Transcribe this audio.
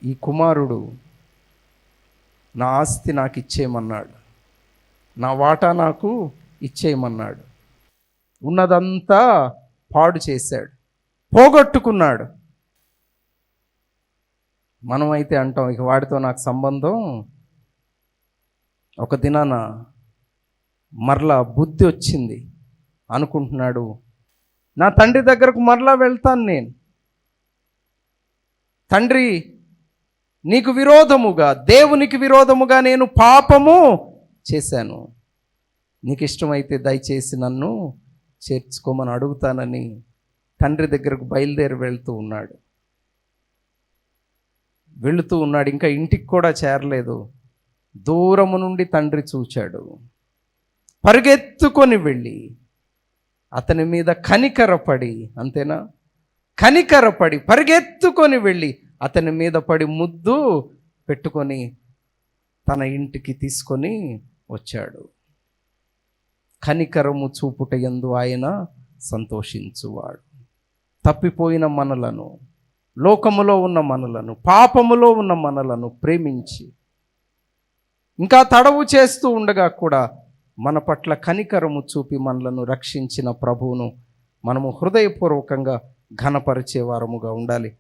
ఈ కుమారుడు నా ఆస్తి నాకు ఇచ్చేయమన్నాడు, నా వాటా నాకు ఇచ్చేయమన్నాడు. ఉన్నదంతా పాడు చేశాడు, పోగొట్టుకున్నాడు. మనం అయితే అంటాం, ఇక వాడితో నాకు సంబంధం. ఒక దినాన మరలా బుద్ధి వచ్చింది, అనుకుంటున్నాడు, నా తండ్రి దగ్గరకు మరలా వెళ్తాను నేను. తండ్రి, నీకు విరోధముగా, దేవునికి విరోధముగా నేను పాపము చేశాను, నీకు ఇష్టమైతే దయచేసి నన్ను చేర్చుకోమని అడుగుతానని తండ్రి దగ్గరకు బయలుదేరి వెళ్తూ ఉన్నాడు. ఇంకా ఇంటికి కూడా చేరలేదు. దూరము నుండి తండ్రి చూచాడు. పరిగెత్తుకొని వెళ్ళి అతని మీద కనికరపడి, అంతేనా, కనికరపడి పరిగెత్తుకొని వెళ్ళి అతని మీద పడి ముద్దు పెట్టుకొని తన ఇంటికి తీసుకొని వచ్చాడు. కనికరము చూపుట యందు ఆయన సంతోషించువాడు. తప్పిపోయిన మనలను, లోకములో ఉన్న మనలను, పాపములో ఉన్న మనలను ప్రేమించి ఇంకా తడవు చేస్తూ ఉండగా కూడా మన పట్ల కనికరము చూపి మనలను రక్షించిన ప్రభువును మనము హృదయపూర్వకంగా ఘనపరిచే వారముగా ఉండాలి.